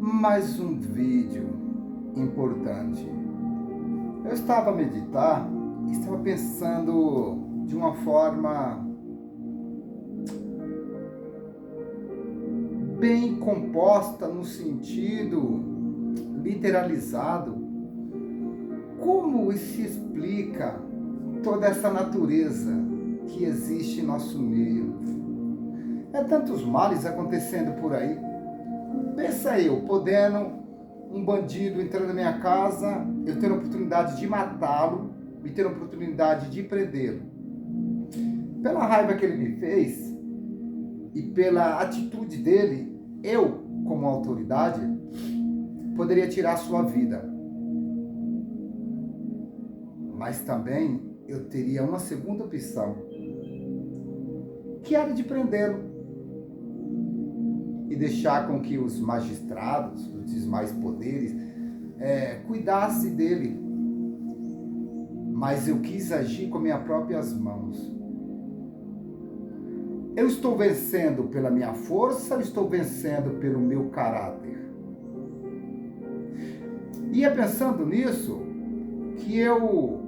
Mais um vídeo importante. Eu estava a meditar, estava pensando de uma forma bem composta, no sentido literalizado, como se explica toda essa natureza que existe em nosso meio. É tantos males acontecendo por aí. Pensa eu, podendo um bandido entrando na minha casa, eu tendo a oportunidade de matá-lo e tendo a oportunidade de prendê-lo. Pela raiva que ele me fez e pela atitude dele, eu, como autoridade, poderia tirar a sua vida. Mas também eu teria uma segunda opção, que era de prendê-lo e deixar com que os magistrados, os demais poderes, cuidassem dele. Mas eu quis agir com minhas próprias mãos. Eu estou vencendo pela minha força ou estou vencendo pelo meu caráter? E é pensando nisso que eu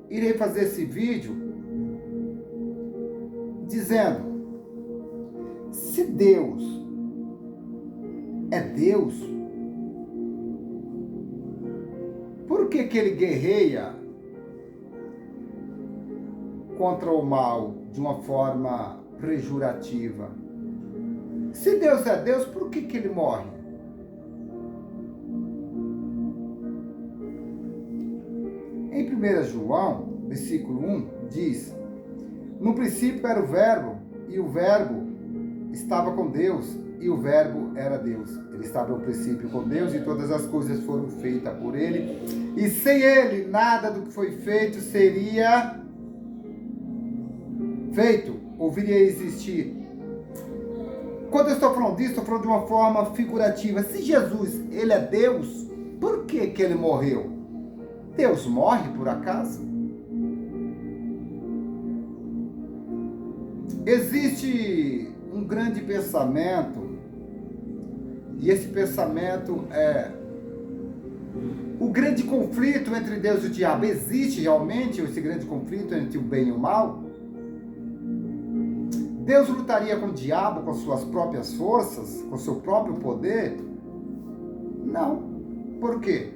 irei fazer esse vídeo dizendo: se Deus é Deus, por que ele guerreia contra o mal de uma forma pejorativa? Se Deus é Deus, por que ele morre? Em 1 João, versículo 1, diz: no princípio era o verbo, e o verbo estava com Deus, e o verbo era Deus. Ele estava no princípio com Deus, e todas as coisas foram feitas por ele, e sem ele nada do que foi feito seria feito, ou viria a existir. Quando eu estou falando disso, estou falando de uma forma figurativa. Se Jesus, ele é Deus, por que ele morreu? Deus morre por acaso? Existe um grande pensamento, e esse pensamento é o grande conflito entre Deus e o diabo. Existe realmente esse grande conflito entre o bem e o mal? Deus lutaria com o diabo com suas próprias forças, com seu próprio poder? Não. Por quê?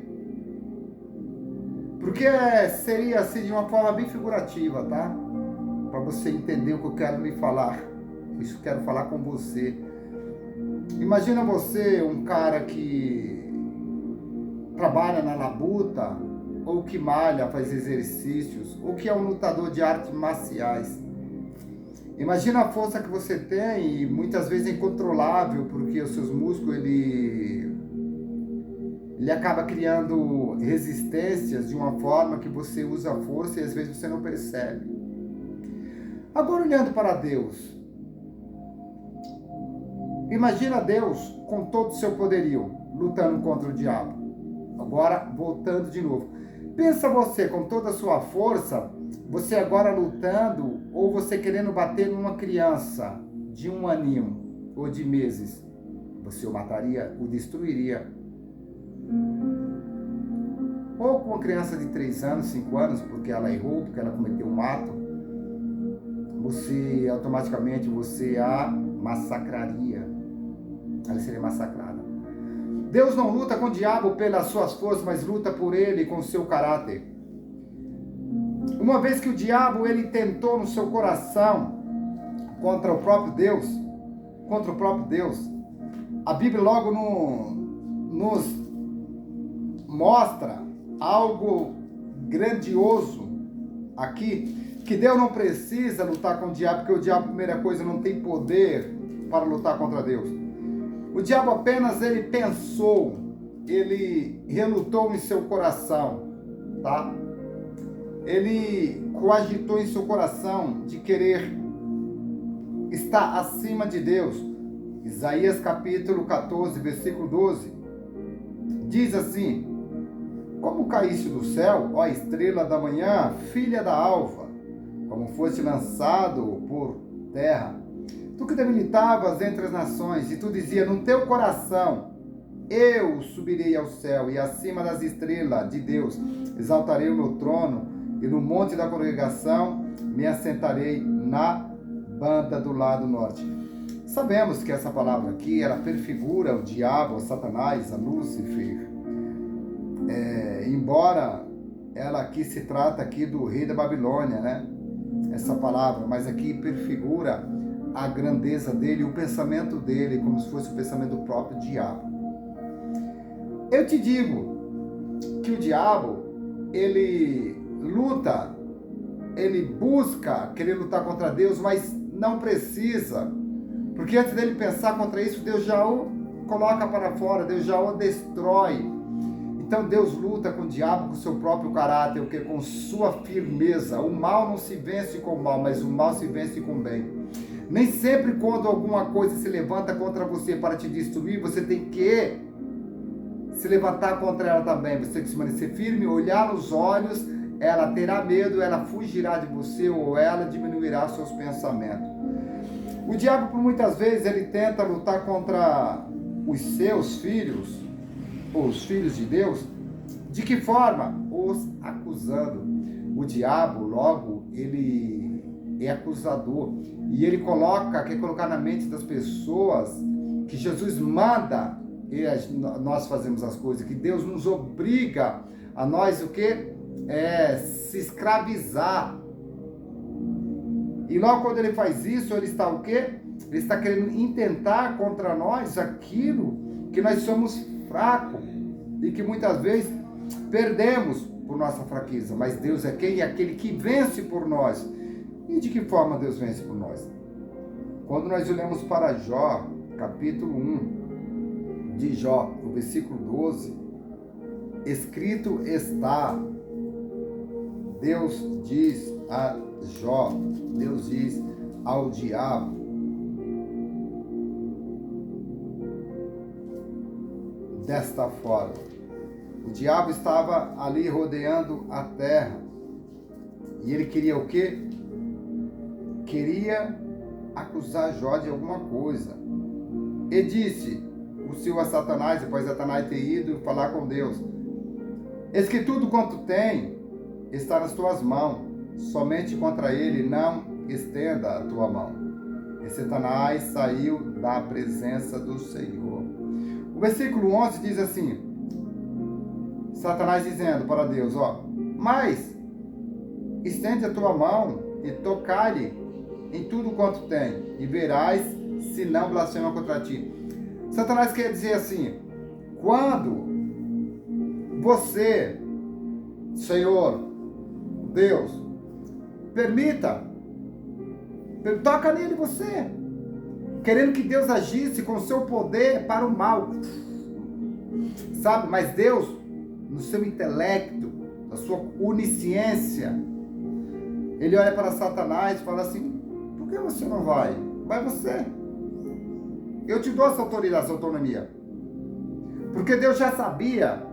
Porque seria assim de uma forma bem figurativa, tá? Para você entender o que eu quero lhe falar. Isso eu quero falar com você. Imagina você, um cara que trabalha na labuta, ou que malha, faz exercícios, ou que é um lutador de artes marciais. Imagina a força que você tem, e muitas vezes é incontrolável, porque os seus músculos, ele acaba criando resistências de uma forma que você usa a força e às vezes você não percebe. Agora, olhando para Deus, imagina Deus com todo o seu poderio, lutando contra o diabo. Agora, voltando de novo. Pensa você, com toda a sua força, você agora lutando, ou você querendo bater numa criança de 1 aninho, ou de meses. Você o mataria, o destruiria. Ou com uma criança de 3 anos, 5 anos, porque ela errou, porque ela cometeu um ato, você automaticamente a massacraria. Ela seria massacrada. Deus não luta com o diabo pelas suas forças, mas luta por ele com o seu caráter. Uma vez que o diabo ele tentou no seu coração contra o próprio Deus, a Bíblia logo nos mostra algo grandioso aqui, que Deus não precisa lutar com o diabo, porque o diabo, primeira coisa, não tem poder para lutar contra Deus. O diabo apenas ele pensou, ele relutou em seu coração, tá? Ele coagitou em seu coração de querer estar acima de Deus. Isaías capítulo 14, versículo 12, diz assim: como caíste do céu, ó estrela da manhã, filha da alva, como foste lançado por terra, tu que debilitavas entre as nações, e tu dizia no teu coração, eu subirei ao céu e acima das estrelas de Deus exaltarei o meu trono e no monte da congregação me assentarei na banda do lado norte. Sabemos que essa palavra aqui, ela prefigura o diabo, a Satanás, a Lúcifer. Embora ela aqui se trata aqui do rei da Babilônia, né? Essa palavra, mas aqui prefigura a grandeza dele, o pensamento dele, como se fosse o pensamento do próprio diabo. Eu te digo que o diabo, ele luta, ele busca querer lutar contra Deus, mas não precisa, porque antes dele pensar contra isso, Deus já o coloca para fora, Deus já o destrói. Então Deus luta com o diabo, com o seu próprio caráter, com sua firmeza. O mal não se vence com o mal, mas o mal se vence com o bem. Nem sempre quando alguma coisa se levanta contra você para te destruir, você tem que se levantar contra ela também. Você tem que se permanecer firme, olhar nos olhos, ela terá medo, ela fugirá de você ou ela diminuirá seus pensamentos. O diabo, por muitas vezes, ele tenta lutar contra os seus filhos, ou os filhos de Deus. De que forma? Os acusando. O diabo, logo, ele é acusador. E ele quer colocar na mente das pessoas que Jesus manda e nós fazemos as coisas, que Deus nos obriga a nós o quê? Se escravizar. E logo quando ele faz isso, ele está o quê? Ele está querendo intentar contra nós aquilo que nós somos fracos e que muitas vezes perdemos por nossa fraqueza. Mas Deus é quem? É aquele que vence por nós. E de que forma Deus vence por nós? Quando nós olhamos para Jó, capítulo 1 de Jó, no versículo 12, escrito está, Deus diz a Jó, Deus diz ao diabo, desta forma. O diabo estava ali rodeando a terra. E ele queria o quê? Queria acusar Jó de alguma coisa. E disse o Senhor a Satanás, depois de Satanás ter ido falar com Deus: eis que tudo quanto tem está nas tuas mãos, somente contra ele não estenda a tua mão. E Satanás saiu da presença do Senhor. O versículo 11 diz assim, Satanás dizendo para Deus, mas estende a tua mão e tocai-lhe em tudo quanto tem, e verás se não blasfema contra ti. Satanás quer dizer assim, quando você, Senhor, Deus, toca nele você, querendo que Deus agisse com o seu poder para o mal, sabe? Mas Deus, no seu intelecto, na sua onisciência, ele olha para Satanás e fala assim, por que você não vai? Vai você. Eu te dou essa autonomia. Porque Deus já sabia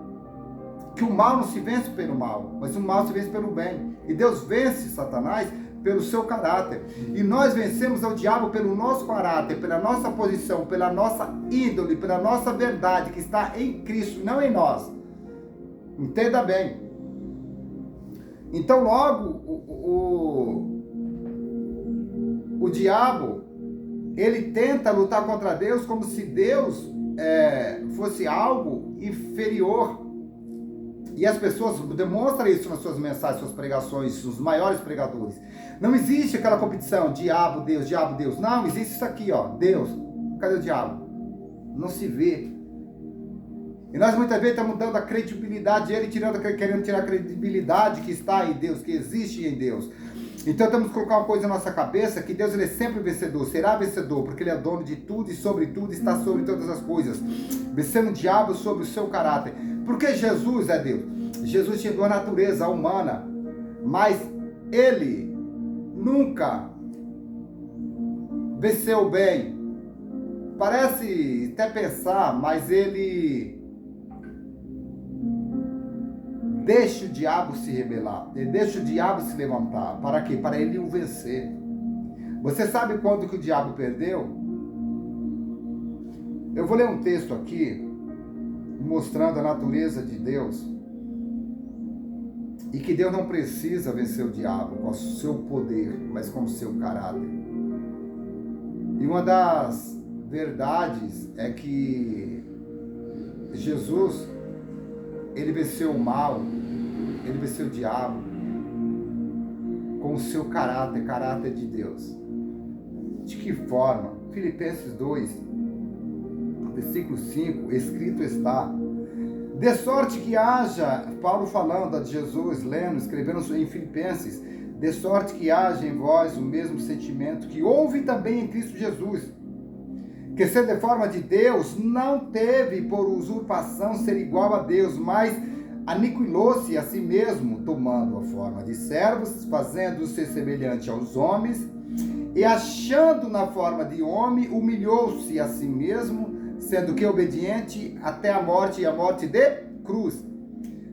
que o mal não se vence pelo mal, mas o mal se vence pelo bem. E Deus vence Satanás pelo seu caráter. E nós vencemos o diabo pelo nosso caráter, pela nossa posição, pela nossa índole, pela nossa verdade que está em Cristo, não em nós. Entenda bem. Então logo o diabo, ele tenta lutar contra Deus como se Deus fosse algo inferior. E as pessoas demonstram isso nas suas mensagens, suas pregações, os maiores pregadores. Não existe aquela competição, diabo, Deus. Não, existe isso aqui, Deus. Cadê o diabo? Não se vê. E nós muitas vezes estamos dando a credibilidade, querendo tirar a credibilidade que está em Deus, que existe em Deus. Então temos que colocar uma coisa na nossa cabeça, que Deus ele é sempre vencedor, será vencedor, porque ele é dono de tudo e sobre tudo, está sobre todas as coisas. Vencendo o diabo sobre o seu caráter. Porque Jesus é Deus. Jesus tinha a natureza humana, mas ele nunca venceu o bem. Parece até pensar, mas ele deixa o diabo se rebelar, ele deixa o diabo se levantar. Para quê? Para ele o vencer. Você sabe quando que o diabo perdeu? Eu vou ler um texto aqui, mostrando a natureza de Deus. E que Deus não precisa vencer o diabo com o seu poder, mas com o seu caráter. E uma das verdades é que Jesus, ele venceu o mal, ele venceu o diabo com o seu caráter de Deus. De que forma? Filipenses 2, versículo 5, escrito está: de sorte que haja, Paulo falando de Jesus, lendo, escrevendo em Filipenses, de sorte que haja em vós o mesmo sentimento que houve também em Cristo Jesus, que sendo de forma de Deus, não teve por usurpação ser igual a Deus, mas aniquilou-se a si mesmo, tomando a forma de servos, fazendo-se semelhante aos homens, e achando na forma de homem, humilhou-se a si mesmo, sendo que obediente até a morte, e a morte de cruz.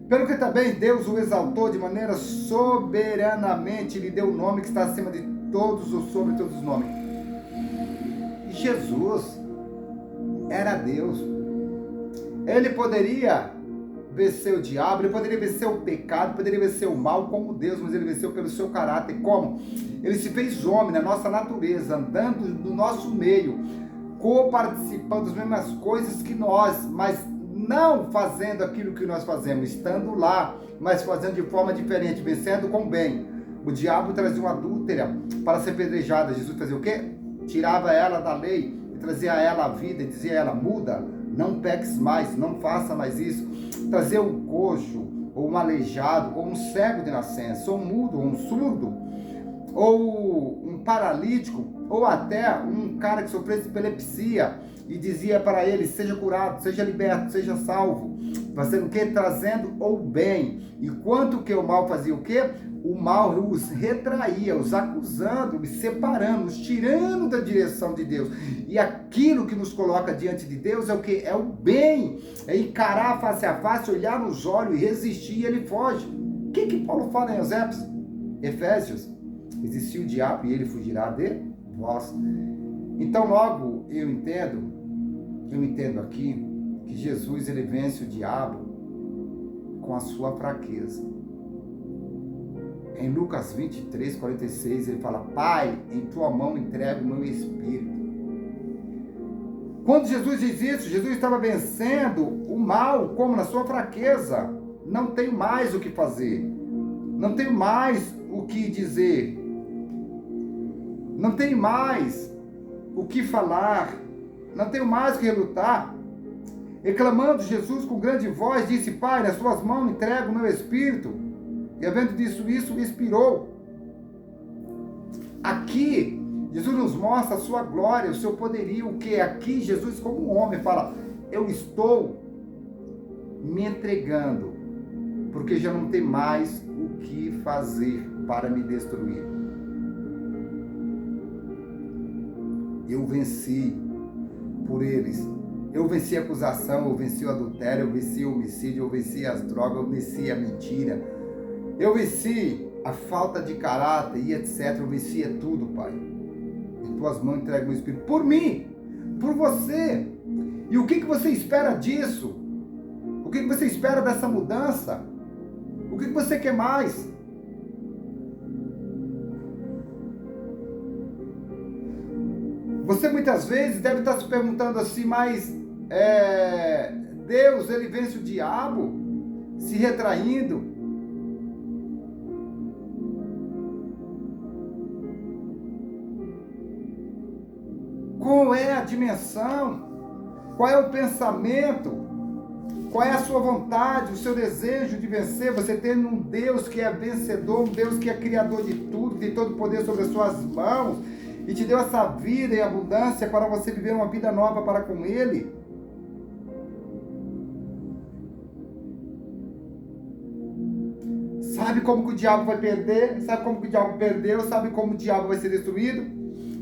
Pelo que também Deus o exaltou de maneira soberanamente, lhe deu o nome que está acima de todos os, sobre todos os nomes. E Jesus era Deus. Ele poderia vencer o diabo, ele poderia vencer o pecado, poderia vencer o mal como Deus, mas ele venceu pelo seu caráter. Como? Ele se fez homem na nossa natureza, andando no nosso meio, co-participando das mesmas coisas que nós, mas não fazendo aquilo que nós fazemos, estando lá, mas fazendo de forma diferente, vencendo com bem. O diabo trazia uma adúltera para ser apedrejada. Jesus fazia o quê? Tirava ela da lei e trazia a ela a vida e dizia a ela: muda, não peques mais, não faça mais isso. Trazer um coxo, ou um aleijado, ou um cego de nascença, ou um mudo, ou um surdo, ou um paralítico, ou até um cara que sofreu de epilepsia, e dizia para ele: seja curado, seja liberto, seja salvo. Fazendo o quê? Trazendo o bem. Enquanto que o mal fazia o quê? O mal os retraía, os acusando, os separando, os tirando da direção de Deus. E aquilo que nos coloca diante de Deus é o quê? É o bem. É encarar face a face, olhar nos olhos e resistir, e ele foge. O que Paulo fala em Efésios? Existiu o diabo e ele fugirá de vós. Então logo eu entendo aqui que Jesus, ele vence o diabo com a sua fraqueza. Em Lucas 23, 46, ele fala: Pai, em tua mão entrego o meu espírito. Quando Jesus diz isso, Jesus estava vencendo o mal como na sua fraqueza. Não tenho mais o que fazer, não tenho mais o que dizer, não tenho mais o que falar, não tenho mais o que relutar. Reclamando, Jesus com grande voz disse: Pai, nas tuas mãos entrego o meu espírito. E havendo dito isso, expirou. Aqui, Jesus nos mostra a sua glória, o seu poderio, o que aqui Jesus, como um homem, fala: eu estou me entregando, porque já não tem mais o que fazer para me destruir. Eu venci por eles. Eu venci a acusação, eu venci o adultério, eu venci o homicídio, eu venci as drogas, eu venci a mentira. Eu venci a falta de caráter e etc. Eu venci tudo, Pai. Em tuas mãos entrego o meu espírito. Por mim, por você. E o que você espera disso? O que você espera dessa mudança? O que você quer mais? Você muitas vezes deve estar se perguntando assim: mas Deus, ele vence o diabo se retraindo? Qual é a dimensão? Qual é o pensamento? Qual é a sua vontade, o seu desejo de vencer? Você tendo um Deus que é vencedor, um Deus que é criador de tudo, que tem todo o poder sobre as suas mãos, e te deu essa vida em abundância para você viver uma vida nova para com Ele. Sabe como que o diabo vai perder? Sabe como que o diabo perdeu? Sabe como o diabo vai ser destruído?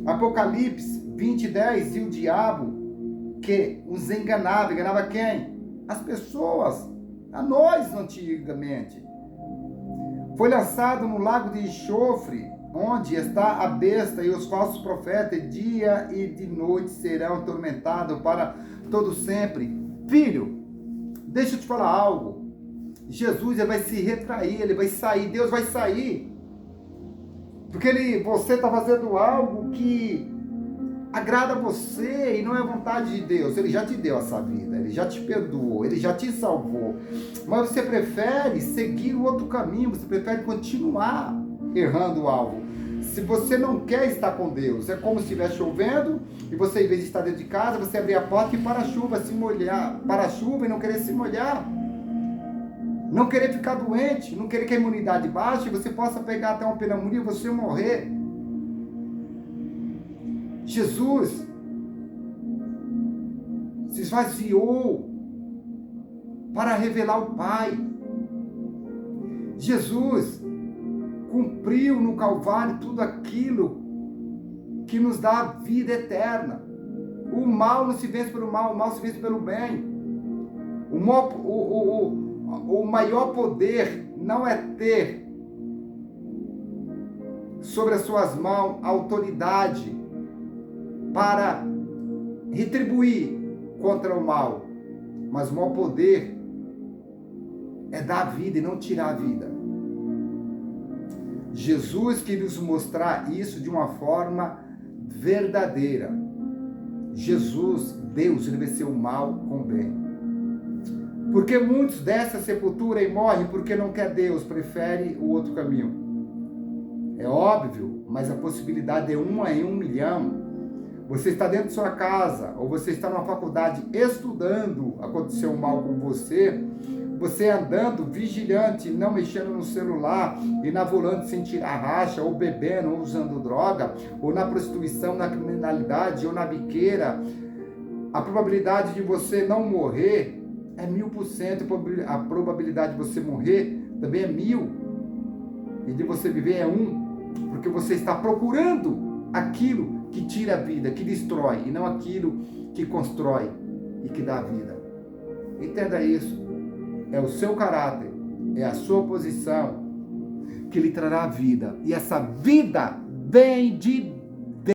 Apocalipse 20:10, e o diabo que os enganava quem? As pessoas, a nós antigamente. Foi lançado no lago de enxofre, onde está a besta e os falsos profetas, dia e de noite serão atormentados para todo sempre. Filho, Deixa eu te falar algo. Jesus, ele vai se retrair, ele vai sair, Deus vai sair. Porque você está fazendo algo que agrada a você e não é vontade de Deus. Ele já te deu essa vida, ele já te perdoou, ele já te salvou. Mas você prefere seguir o outro caminho, você prefere continuar errando o alvo. Se você não quer estar com Deus, é como se estivesse chovendo e você, em vez de estar dentro de casa, você abrir a porta e para-chuva se molhar, para-chuva e não querer se molhar. Não querer ficar doente, não querer que a imunidade baixe e você possa pegar até uma pneumonia e você morrer. Jesus se esvaziou para revelar o Pai. Jesus cumpriu no Calvário tudo aquilo que nos dá vida eterna. O mal não se vence pelo mal, o mal se vence pelo bem. O maior poder não é ter sobre as suas mãos a autoridade para retribuir contra o mal, mas o maior poder é dar a vida e não tirar a vida. Jesus quis nos mostrar isso de uma forma verdadeira. Jesus, Deus, ele venceu o mal com o bem. Porque muitos dessa sepultura e morrem porque não quer Deus, prefere o outro caminho. É óbvio, mas a possibilidade é 1 em 1 milhão. Você está dentro de sua casa, ou você está numa faculdade estudando, aconteceu um mal com você, você andando vigilante, não mexendo no celular, e na volante sem tirar racha, ou bebendo, ou usando droga, ou na prostituição, na criminalidade, ou na biqueira, a probabilidade de você não morrer é 1000%, a probabilidade de você morrer também é 1000, e de você viver é 1, porque você está procurando aquilo que tira a vida, que destrói, e não aquilo que constrói e que dá vida. Entenda isso. É o seu caráter, é a sua posição que lhe trará vida. E essa vida vem de